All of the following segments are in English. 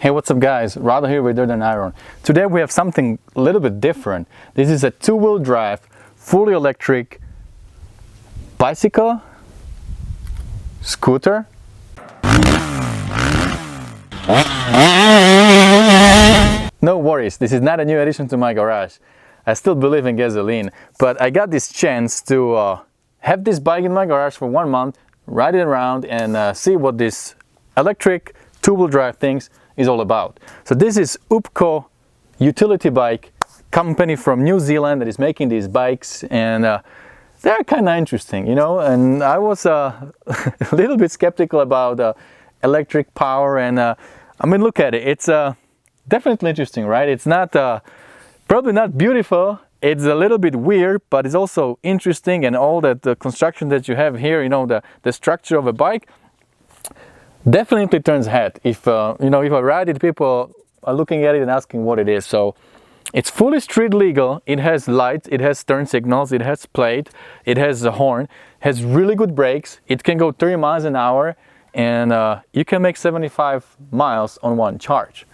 Hey, what's up guys, Rado here with Dirt and Iron. Today we have something a little bit different. This is a two-wheel drive, fully electric bicycle, scooter. No worries, this is not a new addition to my garage. I still believe in gasoline, but I got this chance to have this bike in my garage for 1 month, ride it around and see what this electric two-wheel drive things is all about. So this is Ubco utility bike company from New Zealand that is making these bikes, and they're kind of interesting, you know. And I was a little bit skeptical about electric power, and I mean, look at it. It's definitely interesting, right? It's not probably not beautiful. It's a little bit weird, but it's also interesting, and all that the construction that you have here, you know, the structure of a bike definitely turns head. If you know, if I ride it, people are looking at it and asking what it is. So it's fully street legal. It has lights, it has turn signals, it has plate, it has a horn, has really good brakes. It can go 30 miles an hour, and you can make 75 miles on one charge.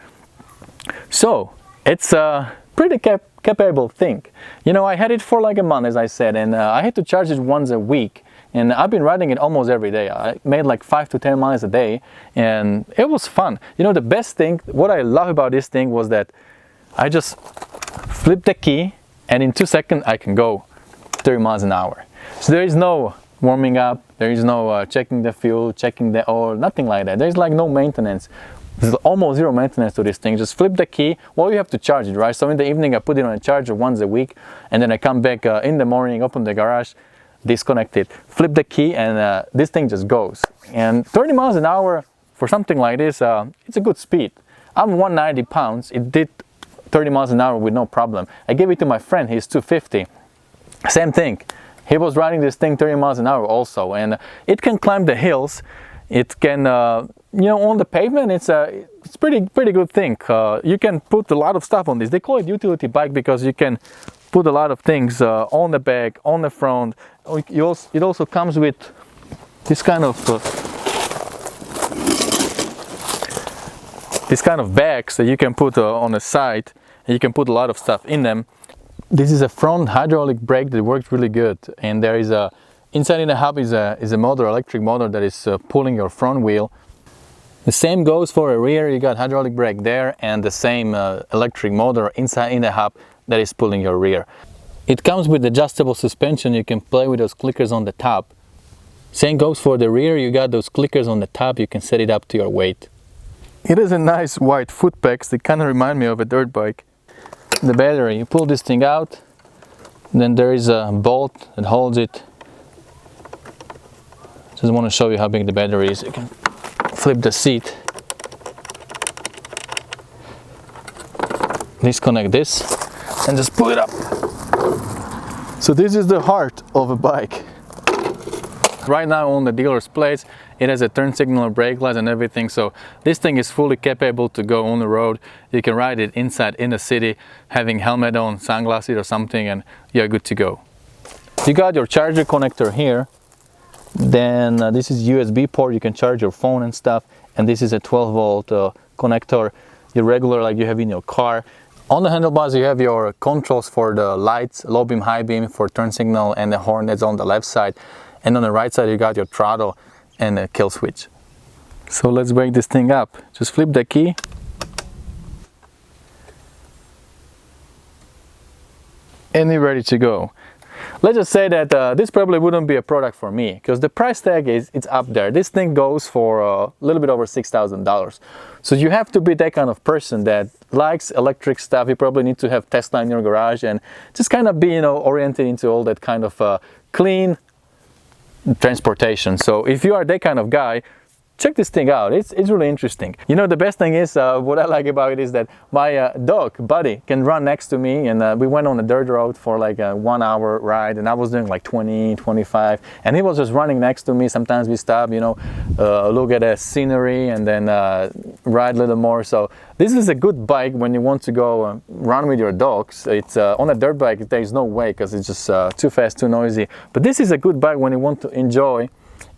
So it's a pretty capable thing. You know, I had it for like a month, as I said, and I had to charge it once a week. And I've been riding it almost every day. I made like 5 to 10 miles a day, and it was fun. You know, the best thing, what I love about this thing was that I just flip the key, and in 2 seconds I can go 30 miles an hour. So there is no warming up, there is no checking the fuel, checking the oil, nothing like that. There's like no maintenance. There's almost zero maintenance to this thing. Just flip the key. Well, you have to charge it, right? So in the evening I put it on a charger once a week, and then I come back in the morning, open the garage, disconnect it, flip the key, and this thing just goes. And 30 miles an hour for something like this, it's a good speed. I'm 190 pounds. It did 30 miles an hour with no problem. I gave it to my friend. He's 250. Same thing. He was riding this thing 30 miles an hour also, and it can climb the hills. It can, you know, on the pavement. It's pretty good thing. You can put a lot of stuff on this. They call it utility bike because you can put a lot of things on the back, on the front. It also comes with this kind of bags that you can put on the side, and you can put a lot of stuff in them. This is a front hydraulic brake that works really good, and there is a inside in the hub is a motor, electric motor, that is pulling your front wheel. The same goes for a rear. You got hydraulic brake there, and the same electric motor inside in the hub that is pulling your rear. It comes with adjustable suspension. You can play with those clickers on the top. Same goes for the rear. You got those clickers on the top. You can set it up to your weight. It has a nice white foot pegs that kind of remind me of a dirt bike. The battery, you pull this thing out, then there is a bolt that holds it. Just want to show you how big the battery is. You can flip the seat, disconnect this, and just pull it up. So this is the heart of a bike. Right now on the dealer's plates, it has a turn signal, brake lights and everything. So this thing is fully capable to go on the road. You can ride it inside in the city, having helmet on, sunglasses or something, and you're good to go. You got your charger connector here. Then this is USB port. You can charge your phone and stuff. And this is a 12-volt connector, your regular like you have in your car. On the handlebars you have your controls for the lights, low beam, high beam, for turn signal, and the horn that's on the left side. And on the right side you got your throttle and a kill switch. So let's break this thing up. Just flip the key. And you're ready to go. Let's just say that this probably wouldn't be a product for me, because the price tag it's up there. This thing goes for a little bit over $6,000. So you have to be that kind of person that likes electric stuff. You probably need to have Tesla in your garage and just kind of be, you know, oriented into all that kind of clean transportation. So if you are that kind of guy, check this thing out. It's really interesting. You know, the best thing is, what I like about it is that my dog, Buddy, can run next to me, and we went on a dirt road for like a 1 hour ride, and I was doing like 20, 25, and he was just running next to me. Sometimes we stop, you know, look at the scenery, and then ride a little more. So this is a good bike when you want to go run with your dogs. It's on a dirt bike, there is no way, because it's just too fast, too noisy. But this is a good bike when you want to enjoy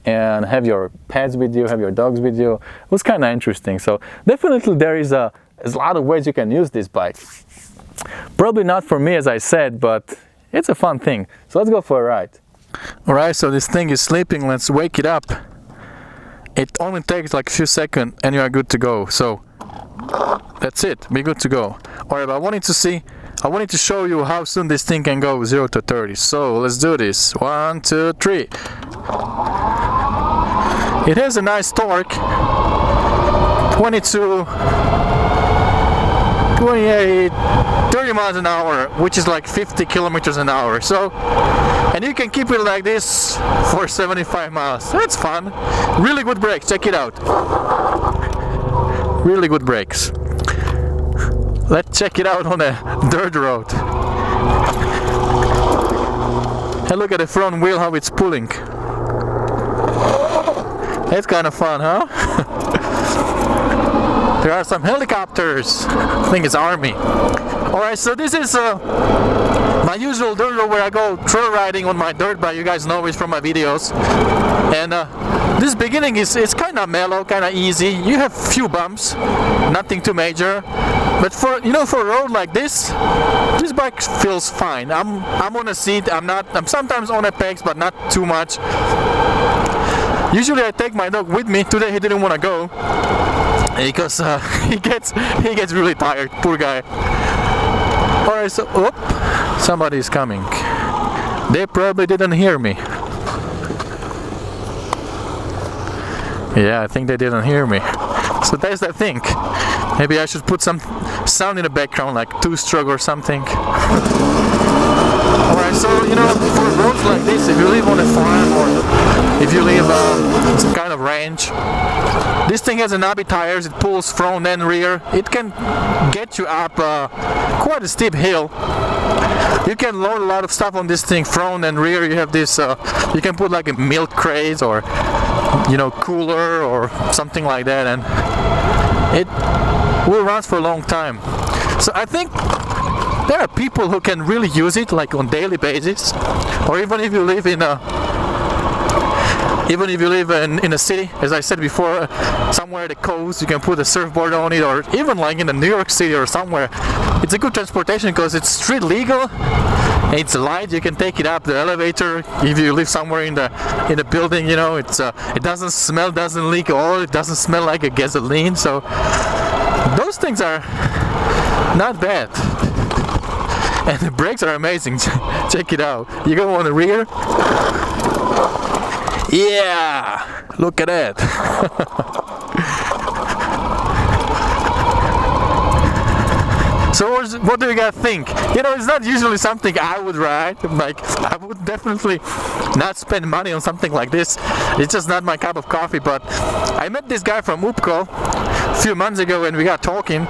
and have your pets with you, have your dogs with you. It was kind of interesting. So definitely there is a lot of ways you can use this bike. Probably not for me, as I said, but it's a fun thing. So let's go for a ride. All right, so this thing is sleeping. Let's wake it up. It only takes like a few seconds and you are good to go. So that's it, be good to go. All right, but I wanted to show you how soon this thing can go 0 to 30. So let's do this. 1, 2, 3. It has a nice torque. 22, 28, 30 miles an hour, which is like 50 kilometers an hour. So, and you can keep it like this for 75 miles. That's fun. Really good brakes, check it out. Really good brakes. Let's check it out on a dirt road. And look at the front wheel, how it's pulling. It's kind of fun, huh? There are some helicopters. I think it's army. Alright, so this is my usual dirt road where I go trail riding on my dirt bike. You guys know it from my videos. And this beginning is kind of mellow, kind of easy. You have few bumps, nothing too major. But for a road like this bike feels fine. I'm on a seat. I'm sometimes on a pegs, but not too much. Usually I take my dog with me. Today he didn't want to go because he gets really tired. Poor guy. All right, so somebody is coming. They probably didn't hear me. Yeah, I think they didn't hear me. So that's the thing. Maybe I should put some sound in the background, like two-stroke or something. Alright, so for roads like this, if you live on a farm or if you live some kind of ranch, this thing has a knobby tires. It pulls front and rear. It can get you up quite a steep hill. You can load a lot of stuff on this thing, front and rear. You have this, you can put like a milk crate or cooler or something like that, and it will last for a long time. So I think there are people who can really use it like on daily basis, or even if you live in a city, as I said before, somewhere at the coast, you can put a surfboard on it, or even like in New York City or somewhere. It's a good transportation because it's street legal. It's light. You can take it up the elevator if you live somewhere in the building. It doesn't smell, doesn't leak oil. It doesn't smell like a gasoline. So those things are not bad. And the brakes are amazing. Check it out. You go on the rear. Yeah, look at that. So what do you guys think? It's not usually something I would ride. Like, I would definitely not spend money on something like this. It's just not my cup of coffee. But I met this guy from Ubco a few months ago and we got talking.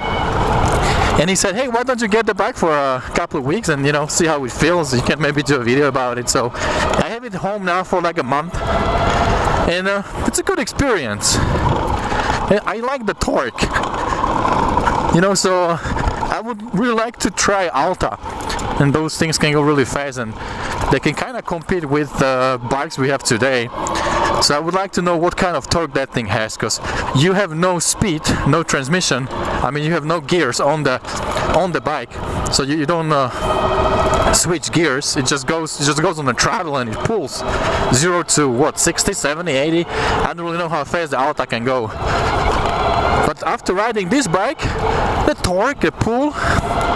And he said, hey, why don't you get the bike for a couple of weeks and see how it feels. You can maybe do a video about it. So I have it home now for like a month. And it's a good experience. And I like the torque. So I would really like to try Alta, and those things can go really fast and they can kind of compete with the bikes we have today. So I would like to know what kind of torque that thing has, because you have no speed, no transmission. I mean, you have no gears on the bike, so you don't switch gears. It just goes on the throttle and it pulls 0 to what, 60, 70, 80. I don't really know how fast the Alta can go. But after riding this bike, the torque, the pull,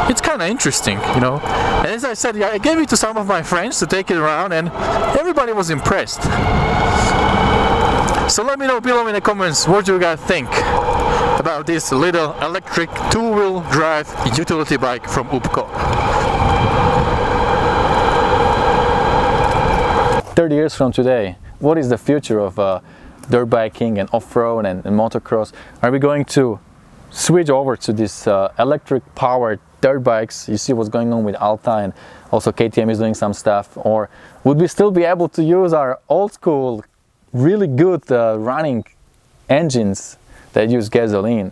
it's kind of interesting, And as I said, I gave it to some of my friends to take it around, and everybody was impressed. So let me know below in the comments what you guys think about this little electric two-wheel drive utility bike from Ubco. 30 years from today, what is the future of dirt biking and off-road and motocross? Are we going to switch over to this electric powered dirt bikes? You see what's going on with Alta, and also KTM is doing some stuff. Or would we still be able to use our old school, really good running engines that use gasoline?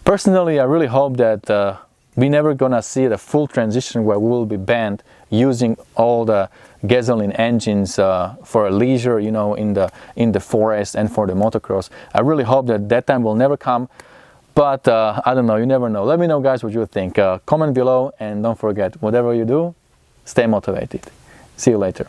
Personally, I really hope that we're never gonna see the full transition where we will be banned using all the gasoline engines for leisure, you know, in the forest and for the motocross. I really hope that that time will never come, but I don't know, you never know. Let me know, guys, what you think. Comment below, and don't forget, whatever you do, stay motivated. See you later.